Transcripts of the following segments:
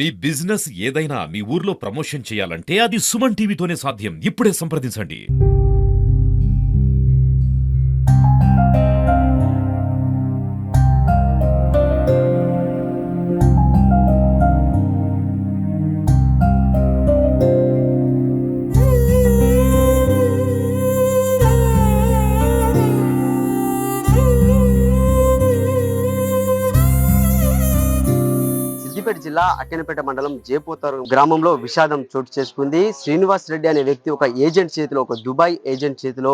మీ business ఏదైనా మీ ఊర్లో promotion చేయాలంటే అది సుమన్ టీవీతోనే సాధ్యం. ఇప్పుడే సంప్రదించండి. సిద్దిపేట జిల్లా అక్కినేపేట మండలం జేపోతారు గ్రామంలో విషాదం చోటు చేసుకుంది. శ్రీనివాస్ రెడ్డి అనే వ్యక్తి ఒక ఏజెంట్ చేతిలో, ఒక దుబాయ్ ఏజెంట్ చేతిలో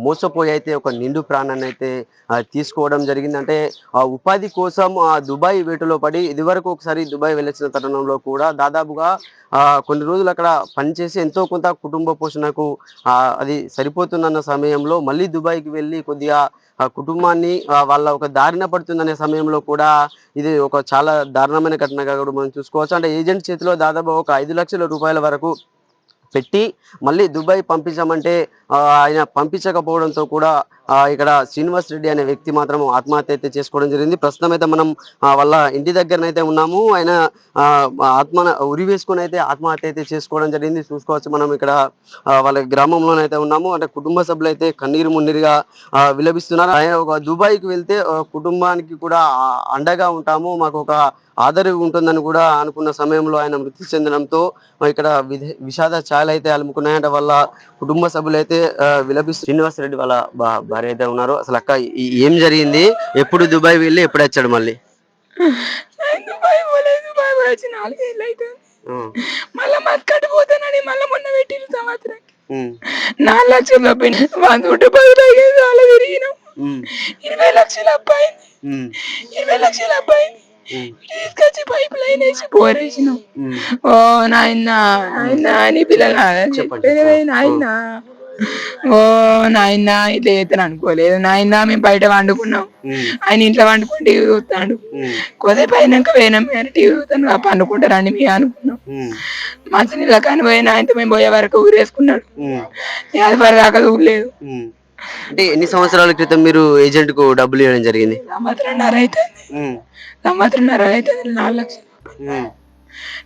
మోసపోయి అయితే ఒక నిండు ప్రాణాన్ని అయితే తీసుకోవడం జరిగింది. అంటే ఉపాధి కోసం దుబాయ్ వేటలో పడి ఇదివరకు ఒకసారి దుబాయ్ వెళ్ళొచ్చిన తరుణంలో కూడా దాదాపుగా కొన్ని రోజులు అక్కడ పనిచేసి ఎంతో కొంత కుటుంబ పోషణకు అది సరిపోతుందన్న సమయంలో మళ్ళీ దుబాయ్కి వెళ్ళి కొద్దిగా కుటుంబాన్ని వాళ్ళ ఒక దారిన పడుతుందనే సమయంలో కూడా ఇది ఒక చాలా దారుణమైన ఘటనగా కూడా మనం చూసుకోవచ్చు. అంటే ఏజెంట్ చేతిలో దాదాపు ఒక 5 లక్షల రూపాయల వరకు పెట్టి మళ్ళీ దుబాయ్ పంపించామంటే ఆయన పంపించకపోవడంతో కూడా ఇక్కడ శ్రీనివాస్ రెడ్డి అనే వ్యక్తి మాత్రం ఆత్మహత్య అయితే చేసుకోవడం జరిగింది. ప్రస్తుతం అయితే మనం వాళ్ళ ఇంటి దగ్గరనైతే ఉన్నాము. ఆయన ఉరి వేసుకొని అయితే ఆత్మహత్య అయితే చేసుకోవడం జరిగింది. చూసుకోవచ్చు మనం ఇక్కడ వాళ్ళ గ్రామంలోనైతే ఉన్నాము. అంటే కుటుంబ సభ్యులు అయితే కన్నీరు మున్నీరుగా విలపిస్తున్నారు. ఆయన ఒక దుబాయ్కి వెళ్తే కుటుంబానికి కూడా అండగా ఉంటాము, మాకు ఒక ఆదరణ ఉంటుందని కూడా అనుకున్న సమయంలో ఆయన మృతి చెందడంతో ఇక్కడ విషాద ఛాయలు అయితే అలుముకున్నాయంటే వాళ్ళ కుటుంబ సభ్యులు అయితే విలపిస్తూ శ్రీనివాస్ రెడ్డి వాళ్ళ భార్య అయితే ఉన్నారు. అసలు అక్క ఏం జరిగింది, ఎప్పుడు దుబాయ్ వెళ్ళి ఎప్పుడు వచ్చాడు మళ్ళీ? మళ్ళా మస్కట్ పోతానని మళ్ళీ మొన్న పెట్టిన సంవత్సరం 4 లక్షలు 10 తిరిగినాం. 20 లక్షలు అబ్బాయింది, 20 లక్షలు అబ్బాయింది. తీసుకొచ్చి పైప్ లైన్ వేసి పోరేసినాం. ఓ నాయన అని పిల్లలు నాయన, ఓ నాయన ఇట్లా చేస్తాను అనుకోలేదు నాయన. మేము బయట వండుకున్నాం, ఆయన ఇంట్లో వండుకుని టీవీ చూస్తాడు. కొద్దిసేపు అయినాక పోయినాం, టీవీ చూస్తాను పండుకుంటారండి మీ అనుకున్నాం. మంచినీళ్ళ కానీ పోయినా ఆయనతో మేము పోయే వరకు ఊరేసుకున్నాడు. అది వరదాకా చూడలేదు. అంటే ఎన్ని సంవత్సరాల క్రితం మీరు ఏజెంట్ కు డబ్బులు ఇవ్వడం జరిగింది? సంవత్సరంన్నర అవుతుంది. 4 లక్షలు,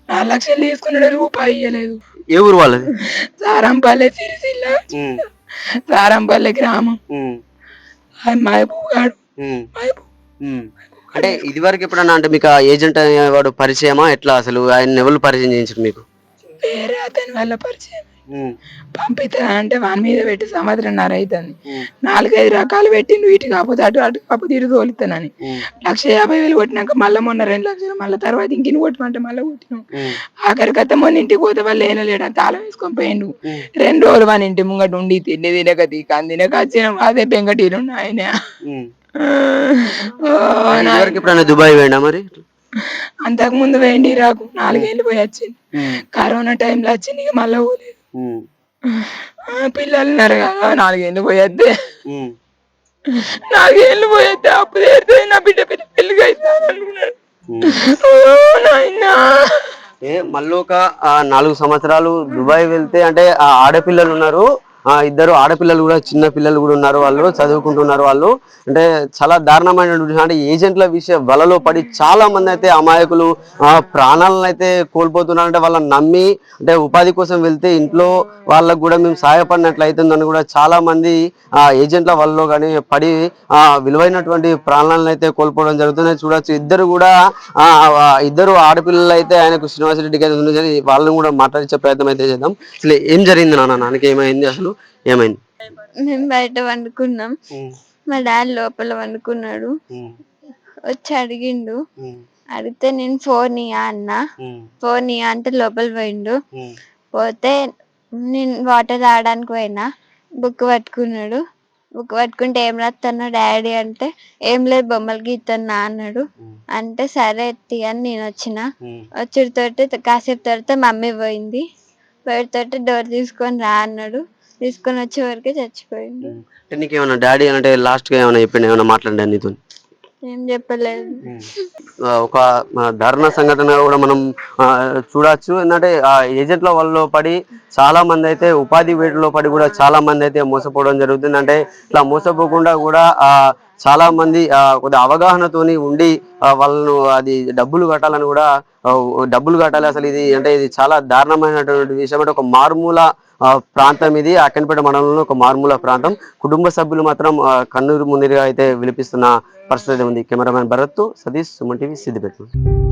4 లక్షలు తీసుకున్నాడు, రూపాయి ఇవ్వలేదు. ఏ ఊరు వాళ్ళది? సారంపల్లె, సిరిసిల్ల సారంపల్లె గ్రామం. మహబూబ్ గాడు. అంటే ఇది వరకు ఎప్పుడన్నా అంటే మీకు ఏజెంట్ వాడు పరిచయమా ఎట్లా, అసలు ఆయన ఎవరు పరిచయం చేయించారు మీకు? వేరే అతని వల్ల పరిచయం. పంపిస్తా అంటే వాని మీద పెట్టి 1.5 సంవత్సరం అవుతుంది. 4-5 రకాలు పెట్టిండు, వీటి కాకపోతే అటు కాకపోతే ఇటు తోలుతానని 1,50,000 కొట్టినాక మళ్ళీ మొన్న 2 లక్షలు, మళ్ళీ తర్వాత ఇంకిని కొట్టమంటే మళ్ళీ కొట్టినాం. ఆఖరి కథ మొన్న ఇంటికి పోతే వాళ్ళు ఏనలేడు, తాళం వేసుకొని పోయిండు. 2 రోజులు వాని ఇంటి ముంగట ఉండి తిండి తినక తీక తినక వచ్చినాం. అదే బెంగటీలు ఆయన. దుబాయ్ పోయినా మరి? అంతకు ముందు వేయండి రాకు 4 ఏళ్ళు పోయి వచ్చింది. కరోనా టైంలో వచ్చింది, ఇక మళ్ళీ పోలేదు. పిల్లలు ఉన్నారు కదా, 4 ఏళ్ళు పోయేద్దే, 4 ఏళ్ళు పోయేద్దే అప్పు తీరితే నా బిడ్డ పెళ్లికి అవుతాను అనుకున్నాడు. మళ్ళీ ఒక 4 సంవత్సరాలు దుబాయ్ వెళ్తే అంటే ఆడపిల్లలు ఉన్నారు, 2 ఆడపిల్లలు కూడా, చిన్న పిల్లలు కూడా ఉన్నారు, వాళ్ళు చదువుకుంటున్నారు. వాళ్ళు అంటే చాలా దారుణమైనటువంటి అంటే ఏజెంట్ల వలలో పడి చాలా మంది అయితే అమాయకులు ప్రాణాలను అయితే కోల్పోతున్నారు. అంటే వాళ్ళని నమ్మి అంటే ఉపాధి కోసం వెళ్తే ఇంట్లో వాళ్ళకు కూడా మేము సహాయపడినట్లు అవుతుందని కూడా చాలా మంది ఏజెంట్ల వలలో కానీ పడి విలువైనటువంటి ప్రాణాలను అయితే కోల్పోవడం జరుగుతుంది. చూడొచ్చు, ఇద్దరు ఆడపిల్లలు అయితే ఆయనకు శ్రీనివాస్ రెడ్డికి అయితే వాళ్ళని కూడా మాట్లాడించే ప్రయత్నం అయితే చేద్దాం. అసలు ఏం జరిగింది నాన్నకి ఏమైంది, అసలు ఏమైంది? మేము బయట వండుకున్నాం, మా డాడీ లోపల వండుకున్నాడు. వచ్చి అడిగిండు, అడిగితే నేను ఫోన్ ఇయ్యా అన్న. ఫోన్ ఇయ్యా అంటే లోపల పోయిండు. పోతే నేను వాటర్ తాగడానికి పోయినా, బుక్ పట్టుకున్నాడు. బుక్ పట్టుకుంటే ఏం రాస్తున్నా డాడీ అంటే, ఏం లేదు బొమ్మలు గీస్తున్నా అన్నాడు. అంటే సరే ఎత్తి అని నేను వచ్చుడితోటి కాసేపు తర్వాత మమ్మీ పోయింది. పోయేతోటి డోర్ తీసుకొని రా అన్నాడు. తీసుకొని వచ్చే వరకే చచ్చిపోయిండు. నీకేమన్నా డాడీ అంటే లాస్ట్ గా ఏమైనా చెప్పిండు, ఏమైనా మాట్లాడా నీతో? ఏం చెప్పలేదు. ఒక దారుణ సంఘటన కూడా మనం చూడొచ్చు. ఎందుకంటే ఏజెంట్ల వల్ల పడి చాలా మంది అయితే ఉపాధి వేటలో పడి కూడా చాలా మంది అయితే మోసపోవడం జరుగుతుంది. అంటే ఇట్లా మోసపోకుండా కూడా చాలా మంది కొద్ది అవగాహనతోని ఉండి వాళ్ళను అది డబ్బులు కట్టాలని కూడా డబ్బులు కట్టాలి. అసలు ఇది అంటే ఇది చాలా దారుణమైనటువంటి విషయం. అంటే ఒక మారుమూల ప్రాంతం ఇది, అక్కనపేట మండలంలో ఒక మారుమూల ప్రాంతం. కుటుంబ సభ్యులు మాత్రం కన్నీరు మున్నీరుగా అయితే విలిపిస్తున్న పరిస్థితి ఉంది. Cameraman Bharat, Satish, Suman TV, Siddipet.